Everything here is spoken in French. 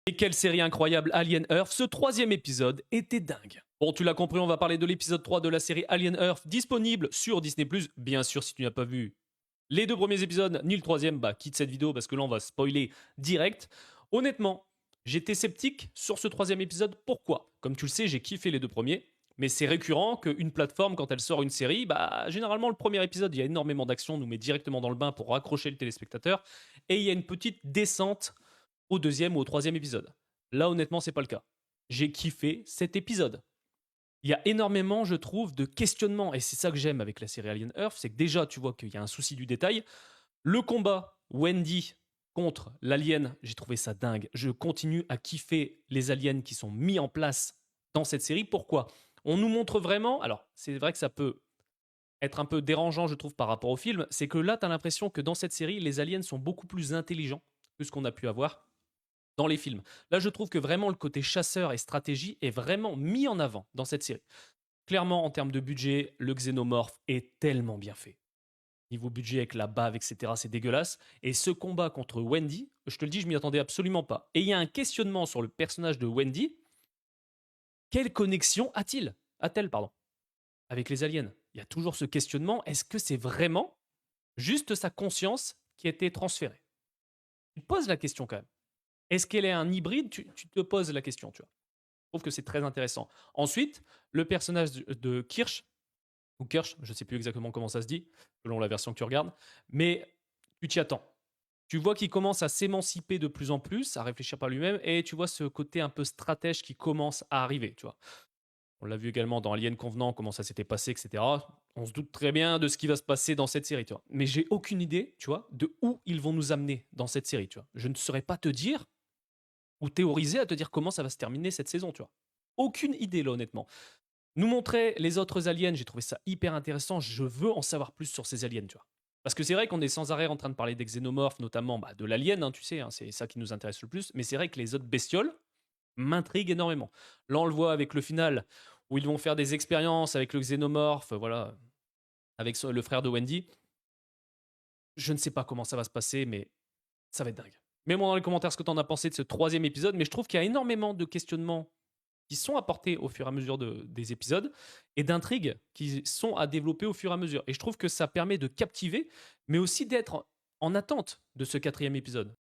Et quelle série incroyable, Alien Earth, ce troisième épisode était dingue. Bon, tu l'as compris, on va parler de l'épisode 3 de la série Alien Earth, disponible sur Disney+. Bien sûr, si tu n'as pas vu les deux premiers épisodes, ni le troisième, bah quitte cette vidéo parce que là on va spoiler direct. Honnêtement, j'étais sceptique sur ce troisième épisode. Pourquoi? Comme tu le sais, j'ai kiffé les deux premiers. Mais c'est récurrent qu'une plateforme, quand elle sort une série, bah généralement le premier épisode, il y a énormément d'action, nous met directement dans le bain pour raccrocher le téléspectateur. Et il y a une petite descente au deuxième ou au troisième épisode. Là, honnêtement, c'est pas le cas. J'ai kiffé cet épisode. Il y a énormément, je trouve, de questionnements, et c'est ça que j'aime avec la série Alien Earth, c'est que déjà, tu vois qu'il y a un souci du détail. Le combat Wendy contre l'alien, j'ai trouvé ça dingue. Je continue à kiffer les aliens qui sont mis en place dans cette série. Pourquoi? On nous montre vraiment, alors c'est vrai que ça peut être un peu dérangeant, je trouve, par rapport au film, c'est que là, tu as l'impression que dans cette série, les aliens sont beaucoup plus intelligents que ce qu'on a pu avoir dans les films. Là, je trouve que vraiment le côté chasseur et stratégie est vraiment mis en avant dans cette série. Clairement, en termes de budget, le xénomorphe est tellement bien fait. Niveau budget avec la bave, etc., c'est dégueulasse. Et ce combat contre Wendy, je te le dis, je m'y attendais absolument pas. Et il y a un questionnement sur le personnage de Wendy. Quelle connexion a-t-elle, pardon, avec les aliens? Il y a toujours ce questionnement. Est-ce que c'est vraiment juste sa conscience qui a été transférée? Tu te poses la question quand même. Est-ce qu'elle est un hybride? Tu te poses la question, tu vois. Je trouve que c'est très intéressant. Ensuite, le personnage de Kirsch, ou Kirsch, je ne sais plus exactement comment ça se dit, selon la version que tu regardes, mais tu t'y attends. Tu vois qu'il commence à s'émanciper de plus en plus, à réfléchir par lui-même, et tu vois ce côté un peu stratège qui commence à arriver, tu vois. On l'a vu également dans Alien Convenant, comment ça s'était passé, etc. On se doute très bien de ce qui va se passer dans cette série, tu vois. Mais j'ai aucune idée, tu vois, de où ils vont nous amener dans cette série, tu vois. Je ne saurais pas te dire, ou théoriser à te dire comment ça va se terminer cette saison, tu vois. Aucune idée, là, honnêtement. Nous montrer les autres aliens, j'ai trouvé ça hyper intéressant. Je veux en savoir plus sur ces aliens, tu vois. Parce que c'est vrai qu'on est sans arrêt en train de parler des xénomorphes, notamment bah, de l'alien, hein, tu sais, hein, c'est ça qui nous intéresse le plus. Mais c'est vrai que les autres bestioles m'intriguent énormément. Là, on le voit avec le final, où ils vont faire des expériences avec le xénomorphe, voilà, avec le frère de Wendy. Je ne sais pas comment ça va se passer, mais ça va être dingue. Mets-moi dans les commentaires ce que tu en as pensé de ce troisième épisode, mais je trouve qu'il y a énormément de questionnements qui sont apportés au fur et à mesure des épisodes et d'intrigues qui sont à développer au fur et à mesure. Et je trouve que ça permet de captiver, mais aussi d'être en attente de ce quatrième épisode.